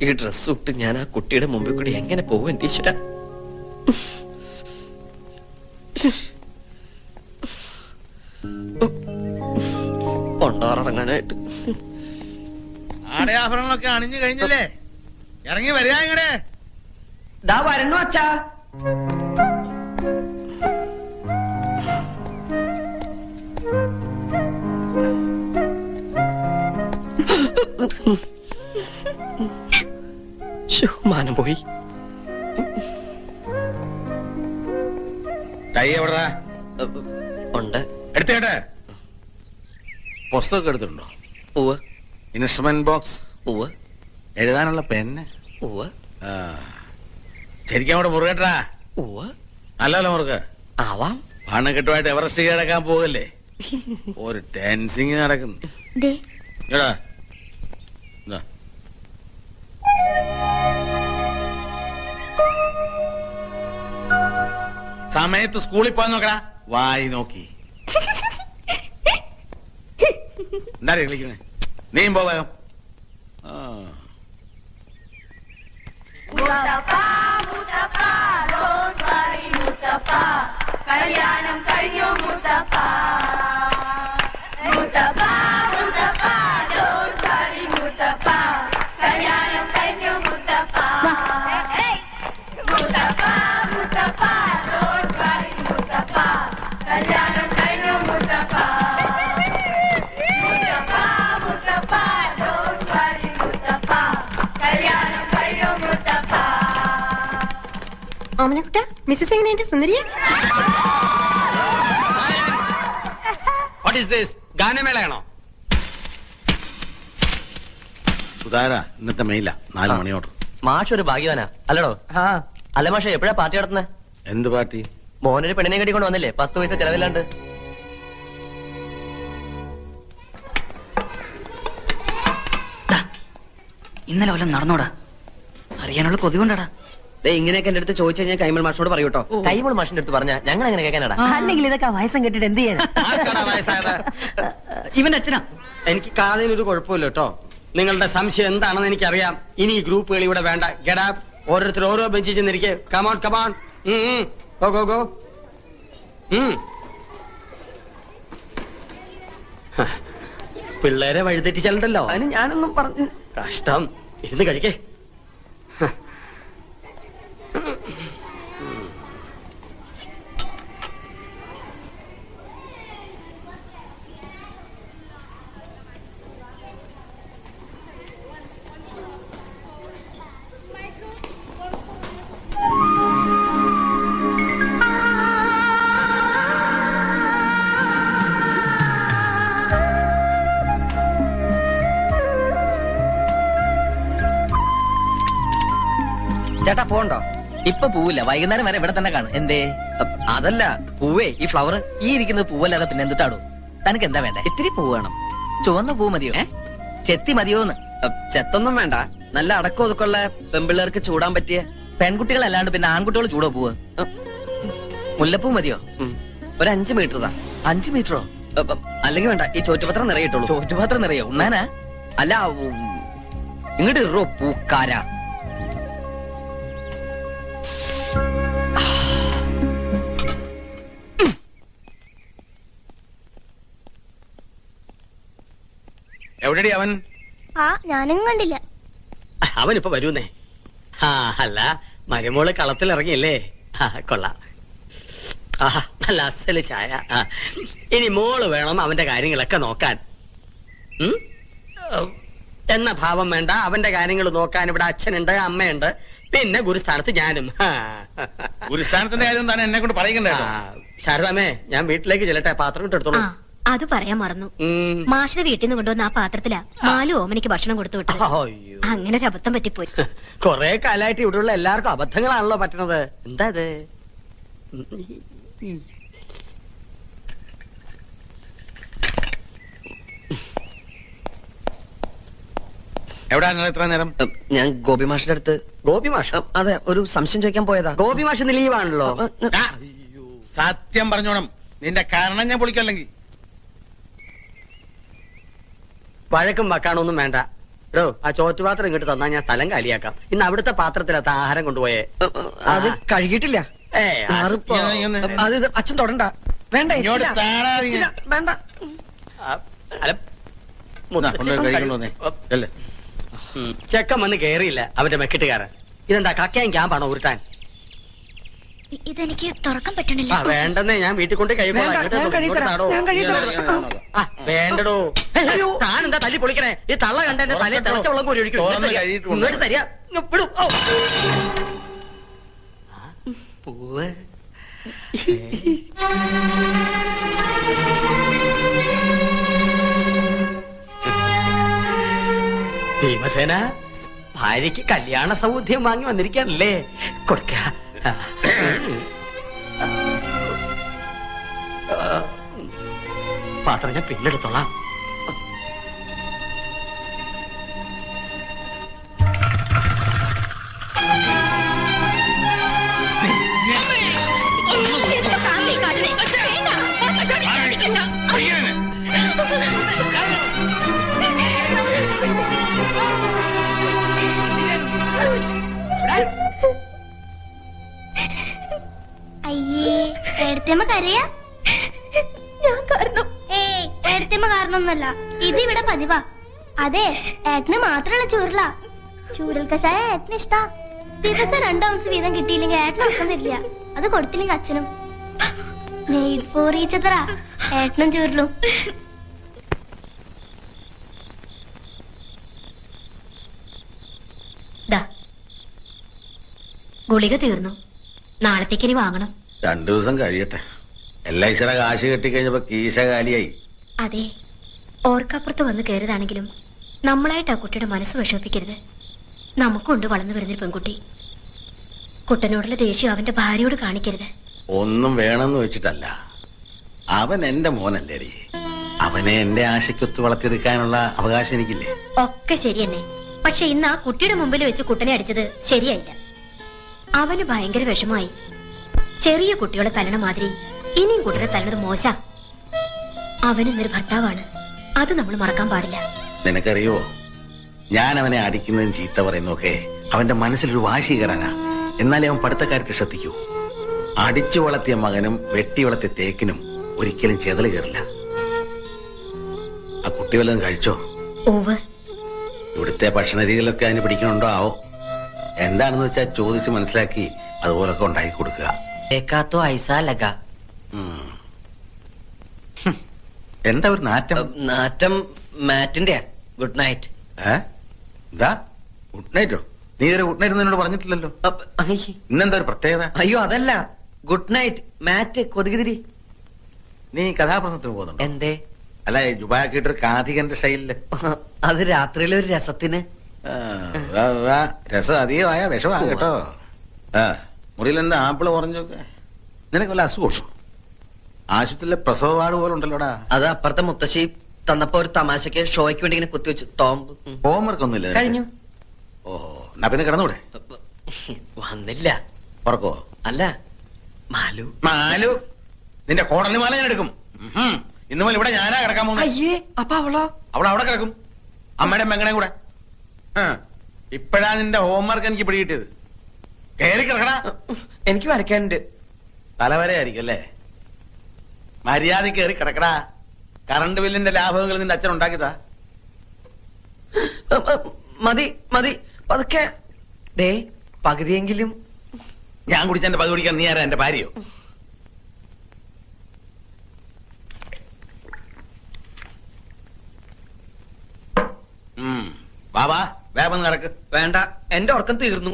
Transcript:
ഈ ഡ്രസ് ഇട്ട് ഞാൻ ആ കുട്ടിയുടെ മുമ്പിൽ കൂടി എങ്ങനെ പോകും എന്റെ ഈശ്വര? കൊണ്ടാറടങ്ങാനായിട്ട് ആടയാഭരണങ്ങളൊക്കെ അണിഞ്ഞു കഴിഞ്ഞില്ലേ? ഇറങ്ങി വരിക ഇങ്ങടെ. ദാ വരണു അച്ഛാ. മാനം പോയി. കൈ എവിടാ? ഉണ്ട്. എടുത്തേട്ടെ. പുസ്തകം എടുത്തിട്ടുണ്ടോ? ഉവ്വ്. Instrument box? ഉവ്വ്. എഴുതാനുള്ള പെന്ന്? ഉവ്വ്. ശരിക്കും അവിടെ മുറുകട്ടാ? ഉവ്വ്. അല്ലല്ലോ മുറുക. ആവാം. പണക്കെട്ടുമായിട്ട് എവറസ്റ്റ് കിടക്കാൻ പോകല്ലേ? ഒരു ടെൻസിങ് നടക്കുന്നു. സമയത്ത് സ്കൂളിൽ പോകാൻ നോക്കടാ. വായി നോക്കി എന്താ കളിക്കുന്നേ? നീയും പോകാം. കല്യാണം കഴിഞ്ഞു മുത്തപ്പ. മുത്തപ്പ മുത്തപ്പ don't worry മുത്തപ്പ. കല്യാണം കഴിഞ്ഞു മുത്തപ്പ. മുത്തപ്പ മുത്തപ്പ don't worry മുത്തപ്പ. കല്യാണം കഴിഞ്ഞു മുത്തപ്പ. മുത്തപ്പ മുത്തപ്പ don't worry മുത്തപ്പ. കല്യാണം കഴിഞ്ഞു മുത്തപ്പ. ഓമനക്കുട്ട, മിസ്സസ് എങ്ങനെയുണ്ട്? സുന്ദരിയ? What is this? ഗാനമേളയാണോ? സുധാര, ഇന്നത്തെ മെയില 4 മണി ഓർഡർ. മാഷ് ഒരു ഭാഗ്യവാനാ അല്ലടോ? അല്ല മാഷ, എപ്പോഴാ പാർട്ടി നടത്തുന്നത്? എന്ത് പാർട്ടി? മോനൊരു പെണ്ണിനെ കെട്ടിക്കൊണ്ട് വന്നില്ലേ? 10 പൈസ ചെലവില്ലാണ്ട്. ഇന്നലെ വല്ലതും നടന്നോടാ? അറിയാനുള്ള കൊതി കൊണ്ടാടാ. ഇങ്ങനെയൊക്കെ എന്റെ അടുത്ത് ചോദിച്ചു കഴിഞ്ഞാൽ കൈമൾ മാഷിനോട് പറയൂട്ടോ. കൈമൾ മാഷിന്റെ അടുത്ത് പറഞ്ഞാ ഞങ്ങൾ എങ്ങനെ കേൾക്കാനാടാ? അല്ലെങ്കിൽ ഇതൊക്കെ വയസ്സം കെട്ടിട്ട് എന്ത് ചെയ്യാൻ? ഇവന്റെ അച്ഛനാ. എനിക്ക് കാതിനൊരു കുഴപ്പമില്ല കേട്ടോ. നിങ്ങളുടെ സംശയം എന്താണെന്ന് എനിക്കറിയാം. ഇനി ഈ ഗ്രൂപ്പുകൾ ഇവിടെ വേണ്ട. ഗെറ്റ് ഓരോരുത്തർ ഓരോ ബെഞ്ചിൽ ചെന്നിരിക്കെ. Come on come on, go go go. പിള്ളേരെ വഴിതെറ്റിച്ചാലുണ്ടല്ലോ. അതിന് ഞാനൊന്നും പറഞ്ഞു. കഷ്ടം. ഇരുന്ന് കഴിക്കേ. ചേട്ടാ പോണ്ടോ? ഇപ്പൊ പൂവില്ല, വൈകുന്നേരം വരെ ഇവിടെ തന്നെ കാണും. എന്തേ? അതല്ല പൂവേ, ഈ ഫ്ലവർ ഈ ഇരിക്കുന്നത് പൂവല്ലാതെ പിന്നെ എന്തിട്ടാടോ? തനിക്ക് എന്താ വേണ്ടേ? ഇത്തിരി പൂ വേണം. ചുവന്ന പൂ മതിയോ? ചെത്തി മതിയോന്ന്? ചെത്തൊന്നും വേണ്ട. നല്ല അടക്കം ഒതുക്കുള്ള പെമ്പിള്ളേർക്ക് ചൂടാൻ പറ്റിയ പെൺകുട്ടികളല്ലാണ്ട് പിന്നെ ആൺകുട്ടികൾ ചൂടോ പൂവ്? മുല്ലപ്പൂ മതിയോ? ഒരു 5 മീറ്റർ താ. 5 മീറ്ററോ? അല്ലെങ്കിൽ വേണ്ട, ഈ ചോറ്റുപാത്രം നിറയിട്ടുള്ളൂ. ചോറ്റുപാത്രം നിറയോ? ഉണ്ണാനാ? അല്ല ഇങ്ങോട്ട് ഇറോ പൂക്കാര. എവിടെടി അവൻ? ഞാനും കണ്ടില്ല. അവനിപ്പോ വരൂന്നേ. അല്ല, മരുമോള് കളത്തിലിറങ്ങിയല്ലേ? കൊള്ളാം. നല്ല അസല് ചായ. ഇനി മോള് വേണം അവന്റെ കാര്യങ്ങളൊക്കെ നോക്കാൻ. എന്ന ഭാവം വേണ്ട. അവന്റെ കാര്യങ്ങൾ നോക്കാൻ ഇവിടെ അച്ഛനുണ്ട്, അമ്മയുണ്ട്, പിന്നെ ഗുരുസ്ഥാനത്ത് ഞാനും. ഗുരുസ്ഥാനത്തിന്റെ കാര്യം തന്നെ എന്നെ കൊണ്ട് പറയണ്ടേ? ശാരദാമേ, ഞാൻ വീട്ടിലേക്ക് ചെല്ലട്ടെ. പാത്രം ഇട്ടെടുത്തോളൂ. അത് പറയാൻ മറന്നു. മാഷിന്റെ വീട്ടിൽ നിന്ന് കൊണ്ടുവന്ന ആ പാത്രത്തിലാ മാലു ഓമനിക്ക് ഭക്ഷണം കൊടുത്തു വിട്ടത്. അങ്ങനെ ഒരു അബദ്ധം പറ്റിപ്പോയി. കൊറേ കാലായിട്ട് ഇവിടെയുള്ള എല്ലാവർക്കും അബദ്ധങ്ങളാണല്ലോ പറ്റുന്നത്. എന്താ ഇത്? എവിടാ നിങ്ങൾ ഇത്ര നേരം? ഞാൻ ഗോപി മാഷിന്റെ അടുത്ത്. ഗോപി മാഷ്? അതെ, ഒരു സംശയം ചോദിക്കാൻ പോയതാ. ഗോപി മാഷ് ഇന്ന് ലീവാണല്ലോ. സത്യം പറഞ്ഞോണം, നിന്റെ കാരണം ഞാൻ പൊളിക്കല്ലെങ്കിൽ. വഴക്കും വക്കാണൊന്നും വേണ്ട. എടോ ആ ചോറ്റുപാത്രം ഇങ്ങോട്ട് തന്നാ ഞാൻ സ്ഥലം കാലിയാക്കാം. ഇന്ന് അവിടുത്തെ പാത്രത്തിലത്ത ആഹാരം കൊണ്ടുപോയേ. അത് കഴുകിയിട്ടില്ല. ഏ ആറിപ്പോ. ഇങ്ങനെ. അത് ഇത് അച്ഛൻ തൊടണ്ട. വേണ്ട ഇങ്ങോട്ട് ഇല്ല. താടാ നീ. ഇല്ല, വേണ്ട. അല്ല ചെക്കൻ വന്ന് കേറിയില്ല അവന്റെ മെക്കിട്ടുകാരൻ. ഇതെന്താ കക്കയും ക്യാമ്പാണോ ഉരുട്ടാൻ? ഇതെനിക്ക് തുറക്കാൻ പറ്റണില്ല. ആ വേണ്ടെന്നേ, ഞാൻ വീട്ടിൽ കൊണ്ട് വേണ്ട, ഞാൻ കഴുകിത്തരാം. ഞാൻ കഴുകിത്തരാം. വേണ്ടടോ. അയ്യോ. താൻ എന്താ തല്ലി പൊളിക്കണേ? ഈ തള്ള കണ്ട എന്റെ തലയിൽ തിളച്ച വെള്ളം കോരി ഒഴിക്കും. തുറന്ന് കഴുകിയിട്ടുണ്ട്. ഇങ്ങോട്ട് തരിക. ഇങ്ങ് വിടൂ. ഓ. പൂവ്. ഭീമസേന ഭാര്യക്ക് കല്യാണ സൗദ്യം വാങ്ങി വന്നിരിക്കാനല്ലേ? കൊടുക്ക. പാത്രം ഞാൻ പിന്നെടുത്തോളാം. അയ്യേ, ഏടത്തിയമ്മ കരയാ? ഞാൻ കാരണം ഏയ്, ഏടത്തിയമ്മ കാരണമൊന്നുമല്ല. ഇത് ഇവിടെ പതിവാ. അതെ, ഏട്ടന് മാത്രമുള്ള ചൂരല. ചൂരൽ കഷായ ഏട്ടന് ഇഷ്ടാ. ദിവസം 2 ounce വീതം കിട്ടിയില്ലെങ്കിൽ ഏട്ടന് ഒപ്പം തരില്ല. അത് കൊടുത്തില്ലെങ്കിൽ അച്ഛനും. നെയ്ഡ് പോറിച്ചത്ര ഏട്ടനും ചൂരലും. ഗുളിക തീർന്നു. നാളത്തേക്ക് ഇനി വാങ്ങണം. 2 ദിവസം കഴിയട്ടെ. എല്ലാ ഈശ്വര കാശ് കെട്ടിക്കഴിഞ്ഞപ്പോ കീശ കാലിയായി. അതെ, ഓർക്കപ്പുറത്ത് വന്ന് കയറിയതാണെങ്കിലും നമ്മളായിട്ട് ആ കുട്ടിയുടെ മനസ്സ് വിഷമിപ്പിക്കരുത്. നമുക്കുണ്ട് വളർന്നു വരുന്നൊരു പെൺകുട്ടി. കുട്ടനോടുള്ള ദേഷ്യം അവന്റെ ഭാര്യയോട് കാണിക്കരുത്. ഒന്നും വേണമെന്ന് വെച്ചിട്ടല്ല, അവൻ എന്റെ മോനല്ലേടി. അവനെ എന്റെ ആശയ്ക്കൊത്ത് വളർത്തിയെടുക്കാനുള്ള അവകാശം എനിക്കില്ലേ? ഒക്കെ ശരി തന്നെ. പക്ഷെ ഇന്ന് ആ കുട്ടിയുടെ മുമ്പിൽ വെച്ച് കുട്ടനെ അടിച്ചത് ശരിയായില്ല. അവന് ഭയങ്കര വിഷമായി. ചെറിയ കുട്ടികളെ തല്ലണ മാതിരി ഇനിയും കുട്ടനെ തല്ലണത് മോശ. അവനിന്നൊരു ഭർത്താവാണ്. അത് നമ്മൾ മറക്കാൻ പാടില്ല. നിനക്കറിയോ, ഞാൻ അവനെ അടിക്കുന്നതും ചീത്ത പറയുന്നതൊക്കെ അവന്റെ മനസ്സിലൊരു വാശി കയറാനാ. എന്നാലേ അവൻ പഠിത്തക്കാർക്ക് ശ്രദ്ധിക്കൂ. അടിച്ചു വളർത്തിയ മകനും വെട്ടി വളർത്തിയ തേക്കിനും ഒരിക്കലും ചെതല് കയറില്ല. ആ കുട്ടി വല്ലതും കഴിച്ചോ? ഓവ്. ഇവിടുത്തെ ഭക്ഷണ രീതികളൊക്കെ അതിന് പിടിക്കണുണ്ടോ ആവോ? എന്താണെന്ന് വെച്ചാൽ ചോദിച്ച് മനസ്സിലാക്കി അതുപോലൊക്കെ ഉണ്ടാക്കി കൊടുക്കുക. എന്താ ഒരു നാറ്റം? നാറ്റം മാറ്റിന്റെ. Good night. എന്താ ഗുഡ് നൈറ്റോ? നീ ഒരു ഗുഡ് നൈറ്റ് എന്നോട് പറഞ്ഞിട്ടില്ലല്ലോ. ഇന്നെന്താ ഒരു പ്രത്യേകത? അയ്യോ അതല്ല, ഗുഡ് നൈറ്റ് മാറ്റ് കൊതുകുതിരി. നീ കഥാപ്രസംഗത്തിന് പോകുന്നുണ്ടോ? എന്തേ? അല്ല, ജുബാക്കിട്ടൊരു കാഥികന്റെ സ്റ്റൈലില്. അത് രാത്രിയിലെ ഒരു രസത്തിന്. രസം അധികമായ വിഷമാണ് കേട്ടോ. മുറിയിൽ എന്താ ആപ്പിള് പറഞ്ഞൊക്കെ? നിനക്ക് വല്ല അസുഖം? ആശുപത്രിയിലെ പ്രസവ വാർഡ് പോലെ ഉണ്ടല്ലോടാ. അത് അപ്പുറത്തെ മുത്തശ്ശി തന്നപ്പോ ഒരു തമാശക്ക് ഷോയ്ക്ക് വേണ്ടി ഇങ്ങനെ കുത്തിവെച്ചു. ടോംബ് ഹോംവർക്ക് ഒന്നുമില്ല കഴിഞ്ഞു. ഓഹോ, എന്നാ പിന്നെ കിടന്നൂടെ? വന്നില്ല. ഉറക്കോ? അല്ല, മാലു. മാലു നിന്റെ കോടലി മാല ഞാൻ എടുക്കും. ഇന്ന് മുതൽ ഇവിടെ ഞാനാ കിടക്കാൻ പോകുന്നത്. അയ്യേ, അപ്പൊ അവളോ? അവൾ അവിടെ കിടക്കും, അമ്മയുടെ മെങ്ങണയും കൂടെ. ഇപ്പഴാ നിന്റെ ഹോംവർക്ക് എനിക്ക് പിടികിട്ടിയത്. കയറി കിടക്കണ. എനിക്ക് വരയ്ക്കാനുണ്ട്. തലവരെ ആയിരിക്കും അല്ലേ? മര്യാദ കയറി കിടക്കടാ. കറണ്ട് ബില്ലിന്റെ ലാഭങ്ങൾ നിന്റെ അച്ഛൻ ഉണ്ടാക്കിയതാ. മതി മതി, പതുക്കെ. ദേ പകുതിയെങ്കിലും. ഞാൻ കുടിച്ച എന്റെ പകുതി കുടിക്കാൻ നീ ആരാ? എന്റെ ഭാര്യയോ? ബാബാ വേഗം നടക്ക്. വേണ്ട, എന്റെ ഉറക്കം തീർന്നു.